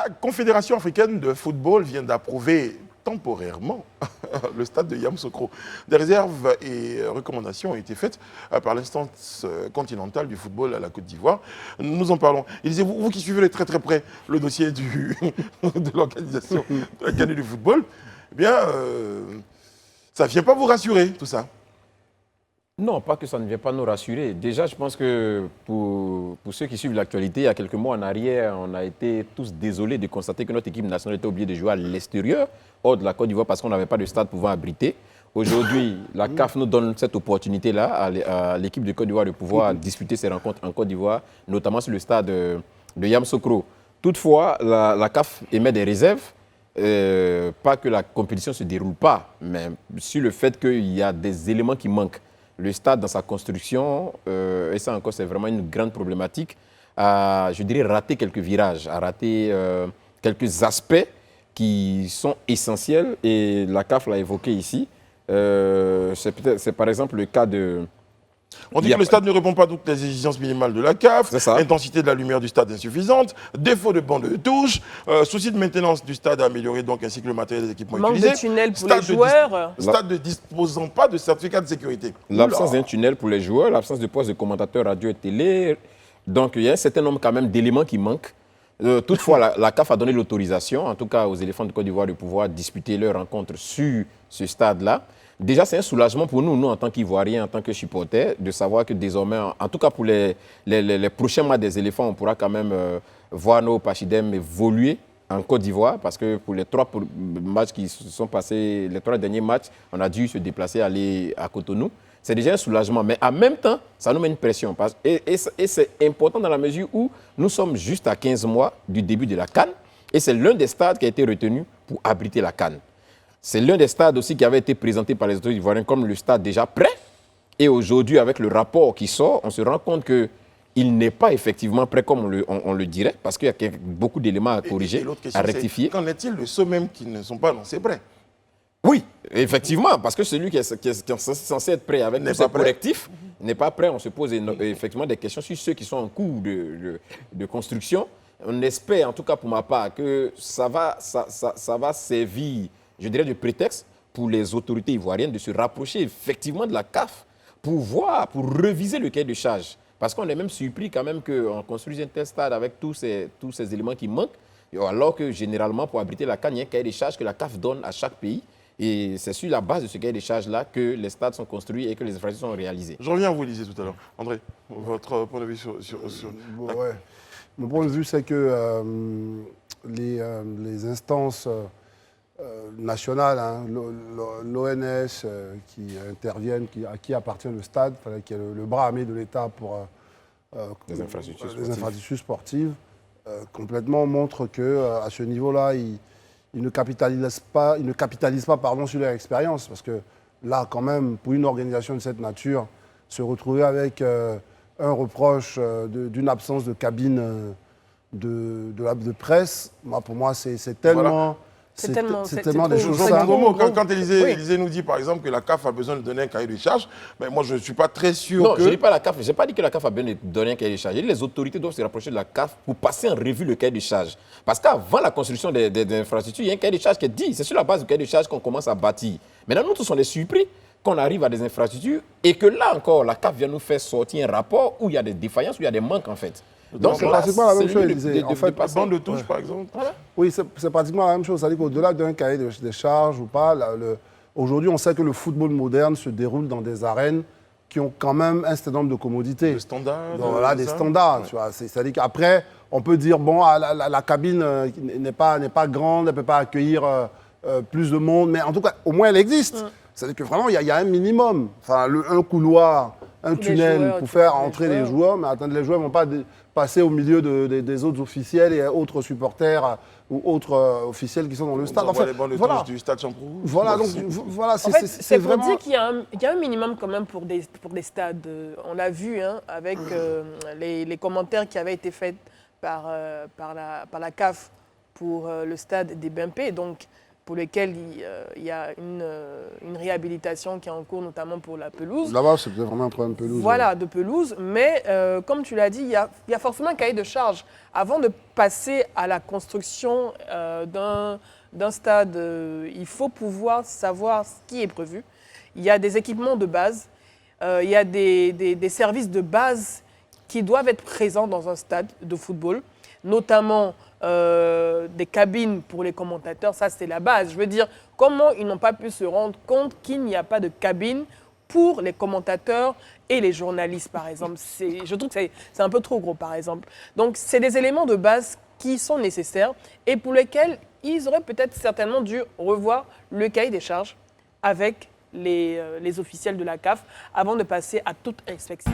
La Confédération africaine de football vient d'approuver temporairement le stade de Yamoussoukro. Des réserves et recommandations ont été faites par l'instance continentale du football à la Côte d'Ivoire. Nous en parlons. Il disait, vous qui suivez de très très près le dossier de l'organisation de la CAN du football, eh bien, ça ne vient pas vous rassurer, tout ça. Non, pas que ça ne vient pas nous rassurer. Déjà, je pense que pour ceux qui suivent l'actualité, il y a quelques mois en arrière, on a été tous désolés de constater que notre équipe nationale était obligée de jouer à l'extérieur, hors de la Côte d'Ivoire, parce qu'on n'avait pas de stade pouvant abriter. Aujourd'hui, la CAF nous donne cette opportunité-là à l'équipe de Côte d'Ivoire de pouvoir disputer ses rencontres en Côte d'Ivoire, notamment sur le stade de Yamoussoukro. Toutefois, la CAF émet des réserves. Pas que la compétition ne se déroule pas, mais sur le fait qu'il y a des éléments qui manquent. Le stade, dans sa construction, et ça encore, c'est vraiment une grande problématique, a, je dirais, raté quelques virages, a raté quelques aspects qui sont essentiels, et la CAF l'a évoqué ici. C'est par exemple le cas de... On dit que le stade ne répond pas à toutes les exigences minimales de la CAF, intensité de la lumière du stade insuffisante, défaut de banc de touche, souci de maintenance du stade à améliorer, donc ainsi que le matériel des équipements utilisés. Manque de tunnel pour les joueurs. Stade ne disposant pas de certificat de sécurité. L'absence d'un tunnel pour les joueurs, l'absence de poste de commentateur radio et télé. Donc il y a un certain nombre quand même d'éléments qui manquent. Toutefois, la CAF a donné l'autorisation, en tout cas aux éléphants de Côte d'Ivoire, de pouvoir disputer leurs rencontres sur ce stade-là. Déjà, c'est un soulagement pour nous, en tant qu'Ivoiriens, en tant que supporters, de savoir que désormais, en tout cas pour les prochains matchs des éléphants, on pourra quand même voir nos Pachidem évoluer en Côte d'Ivoire, parce que pour les 3 matchs qui se sont passés, les 3 derniers matchs, on a dû se déplacer, aller à Cotonou. C'est déjà un soulagement, mais en même temps, ça nous met une pression. Et c'est important dans la mesure où nous sommes juste à 15 mois du début de la CAN, et c'est l'un des stades qui a été retenu pour abriter la CAN. C'est l'un des stades aussi qui avait été présenté par les autorités ivoiriennes comme le stade déjà prêt. Et aujourd'hui, avec le rapport qui sort, on se rend compte qu'il n'est pas effectivement prêt comme on le dirait, parce qu'il y a beaucoup d'éléments à corriger, à rectifier. Qu'en est-il de ceux même qui ne sont pas annoncés prêts? Oui, effectivement, parce que celui qui est censé être prêt avec ses correctifs n'est pas prêt. On se pose effectivement des questions sur ceux qui sont en cours de construction. On espère, en tout cas pour ma part, que ça va servir, je dirais, de prétexte pour les autorités ivoiriennes de se rapprocher effectivement de la CAF pour reviser le cahier de charge. Parce qu'on est même surpris quand même qu'on construise un tel stade avec tous ces éléments qui manquent, alors que généralement, pour abriter la CAN, il y a un cahier de charge que la CAF donne à chaque pays. Et c'est sur la base de ce cahier de charge-là que les stades sont construits et que les infrastructures sont réalisées. Je reviens à vous, Lisez, tout à l'heure. André, votre point de vue sur... Ouais. Mon point de vue, c'est que les instances nationales, hein, l'ONS qui interviennent, à qui appartient le stade, qui est le bras armé de l'État pour les infrastructures sportives, complètement montrent qu'à ce niveau-là, ils ne capitalisent pas sur leur expérience. Parce que là, quand même, pour une organisation de cette nature, se retrouver avec un reproche d'une absence de cabine de presse, pour moi, c'est tellement... Voilà. C'est tellement des choses. Quand Élisée nous dit, par exemple, que la CAF a besoin de donner un cahier de charge, mais moi, je ne suis pas très sûr non, je ne dis pas la CAF. Je n'ai pas dit que la CAF a besoin de donner un cahier de charge. J'ai dit que les autorités doivent se rapprocher de la CAF pour passer en revue le cahier de charge. Parce qu'avant la construction des infrastructures, il y a un cahier de charge qui est dit. C'est sur la base du cahier de charge qu'on commence à bâtir. Maintenant, nous tous, on est surpris qu'on arrive à des infrastructures et que là encore, la CAF vient nous faire sortir un rapport où il y a des défaillasses, où il y a des manques, en fait. Donc, c'est pratiquement la même chose. En fait, bande de touche, par exemple. Voilà. Oui, c'est pratiquement la même chose. C'est-à-dire qu'au-delà d'un cahier de charges ou pas, aujourd'hui, on sait que le football moderne se déroule dans des arènes qui ont quand même un certain nombre de commodités. Des standards. Donc, voilà, des standards. Ouais. C'est-à-dire qu'après, on peut dire, bon, la cabine n'est pas grande, elle ne peut pas accueillir plus de monde, mais en tout cas, au moins, elle existe. C'est-à-dire que vraiment, il y a un minimum. Enfin, un couloir, un tunnel pour faire entrer les joueurs, mais attendez, les joueurs ne vont pas passer au milieu des autres officiels et autres supporters ou autres officiels qui sont dans le stade. En fait, les bancs de touche du stade Champrou. Voilà, donc voilà, c'est vraiment... pour dire qu'il y a un minimum quand même pour des stades. On l'a vu avec les commentaires qui avaient été faits par la CAF pour le stade des BMP. Donc, pour lesquels il y a une réhabilitation qui est en cours, notamment pour la pelouse. Là-bas, c'est peut-être vraiment un problème de pelouse. Voilà, de pelouse. Mais comme tu l'as dit, il y a forcément un cahier de charge. Avant de passer à la construction d'un stade, il faut pouvoir savoir ce qui est prévu. Il y a des équipements de base, il y a des services de base qui doivent être présents dans un stade de football, notamment des cabines pour les commentateurs. Ça, c'est la base. Je veux dire, comment ils n'ont pas pu se rendre compte qu'il n'y a pas de cabine pour les commentateurs et les journalistes, par exemple. Je trouve que c'est un peu trop gros, par exemple. Donc, c'est des éléments de base qui sont nécessaires et pour lesquels ils auraient peut-être certainement dû revoir le cahier des charges avec les officiels de la CAF avant de passer à toute inspection.